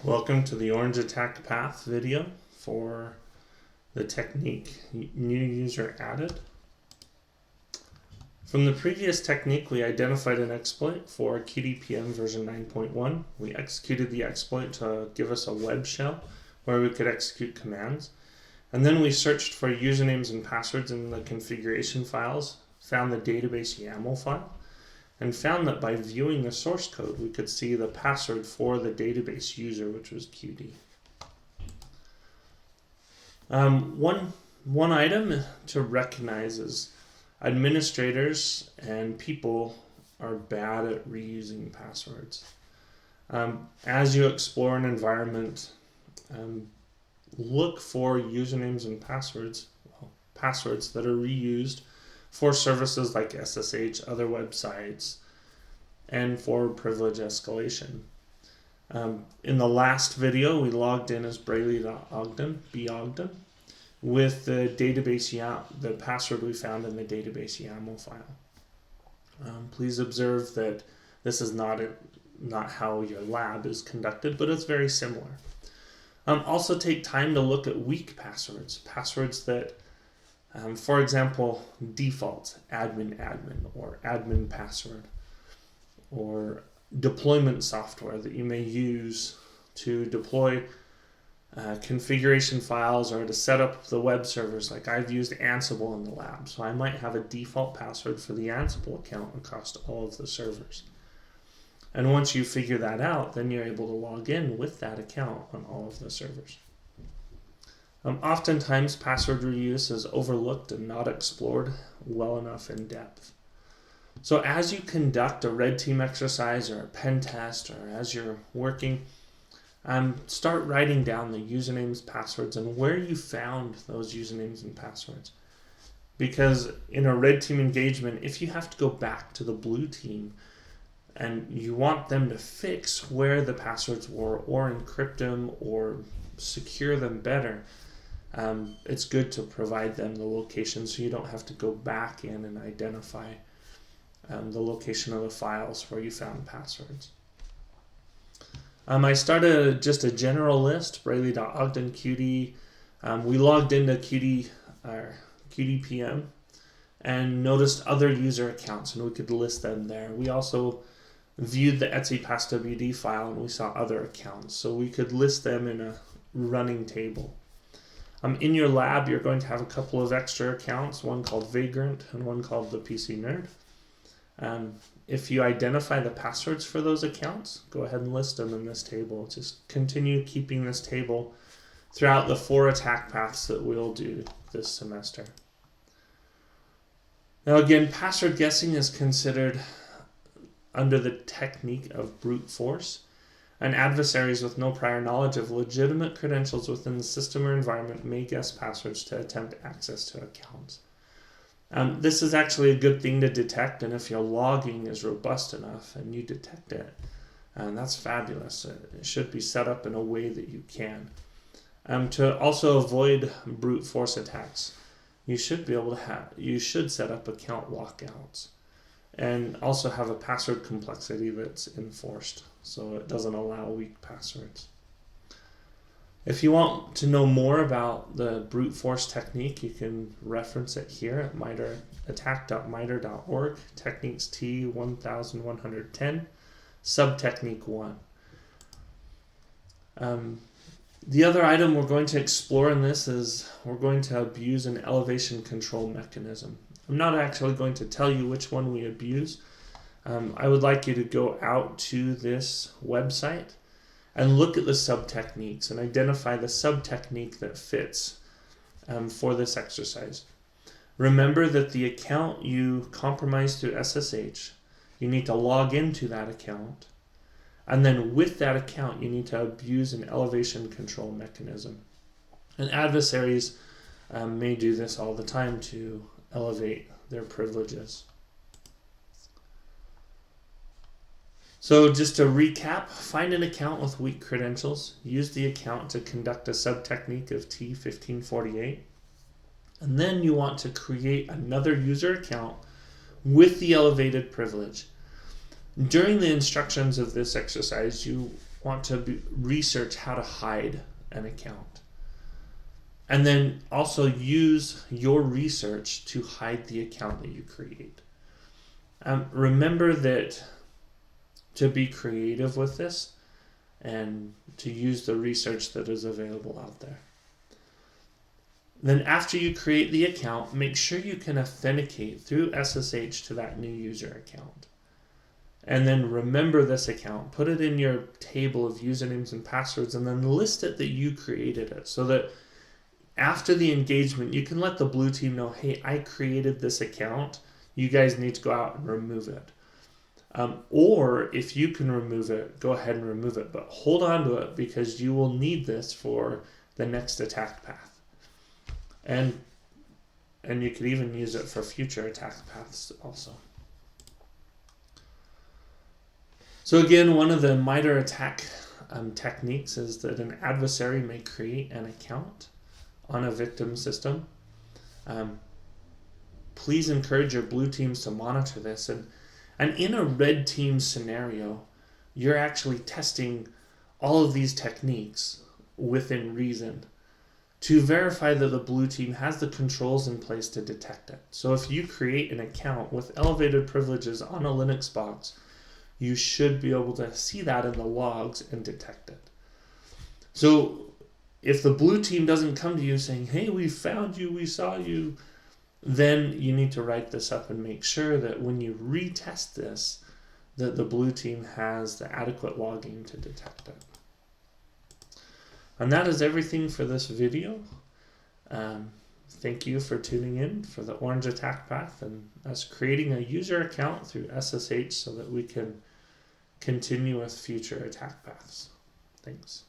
Welcome to the Orange Attack Path video for the technique new user added. From the previous technique, we identified an exploit for QDPM version 9.1. We executed the exploit to give us a web shell where we could execute commands. And then we searched for usernames and passwords in the configuration files, found the database YAML file, and found that by viewing the source code, we could see the password for the database user, which was QD. One item to recognize is administrators and people are bad at reusing passwords. As you explore an environment, look for usernames and passwords that are reused for services like SSH, other websites, and for privilege escalation. In the last video, we logged in as Brayley.ogden, with the database the password we found in the database YAML file. Please observe that this is not how your lab is conducted, but it's very similar. Also take time to look at weak passwords that for example, default admin, or admin password, or deployment software that you may use to deploy configuration files or to set up the web servers. Like I've used Ansible in the lab, so I might have a default password for the Ansible account across all of the servers. And once you figure that out, then you're able to log in with that account on all of the servers. Oftentimes, password reuse is overlooked and not explored well enough in depth. So as you conduct a red team exercise or a pen test, or as you're working, start writing down the usernames, passwords, and where you found those usernames and passwords. Because in a red team engagement, if you have to go back to the blue team and you want them to fix where the passwords were, or encrypt them, or secure them better, it's good to provide them the location so you don't have to go back in and identify the location of the files where you found passwords. I started just a general list, Brayley.ogden QD. We logged into QDPM and noticed other user accounts, and we could list them there. We also viewed the Etsy passwd file, and we saw other accounts, so we could list them in a running table. In your lab, you're going to have a couple of extra accounts, one called Vagrant and one called the PC Nerd. If you identify the passwords for those accounts, go ahead and list them in this table. Just continue keeping this table throughout the 4 attack paths that we'll do this semester. Now again, password guessing is considered under the technique of brute force, and adversaries with no prior knowledge of legitimate credentials within the system or environment may guess passwords to attempt access to accounts. This is actually a good thing to detect, and if your logging is robust enough and you detect it, that's fabulous. It should be set up in a way that you can. To also avoid brute force attacks, you should set up account lockouts, and also have a password complexity that's enforced, so it doesn't allow weak passwords. If you want to know more about the brute force technique, you can reference it here at attack.miter.org, techniques T1110, subtechnique 1. The other item we're going to explore in this is we're going to abuse an elevation control mechanism. I'm not actually going to tell you which one we abuse. I would like you to go out to this website and look at the sub-techniques and identify the sub-technique that fits for this exercise. Remember that the account you compromised through SSH, you need to log into that account, and then with that account you need to abuse an elevation control mechanism. And adversaries may do this all the time to elevate their privileges. So just to recap, find an account with weak credentials, use the account to conduct a sub-technique of T1548, and then you want to create another user account with the elevated privilege. During the instructions of this exercise, you want to research how to hide an account. And then also use your research to hide the account that you create. Remember that to be creative with this and to use the research that is available out there. Then after you create the account, make sure you can authenticate through SSH to that new user account. And then remember this account, put it in your table of usernames and passwords, and then list it that you created it, so that after the engagement, you can let the blue team know, hey, I created this account. You guys need to go out and remove it. Or if you can remove it, go ahead and remove it. But hold on to it, because you will need this for the next attack path. And you could even use it for future attack paths also. So again, one of the MITRE attack techniques is that an adversary may create an account on a victim system. Please encourage your blue teams to monitor this. And in a red team scenario, you're actually testing all of these techniques within reason to verify that the blue team has the controls in place to detect it. So if you create an account with elevated privileges on a Linux box, you should be able to see that in the logs and detect it. So if the blue team doesn't come to you saying, hey, we found you, we saw you, then you need to write this up and make sure that when you retest this, that the blue team has the adequate logging to detect it. And that is everything for this video. Thank you for tuning in for the orange attack path and us creating a user account through SSH so that we can continue with future attack paths. Thanks.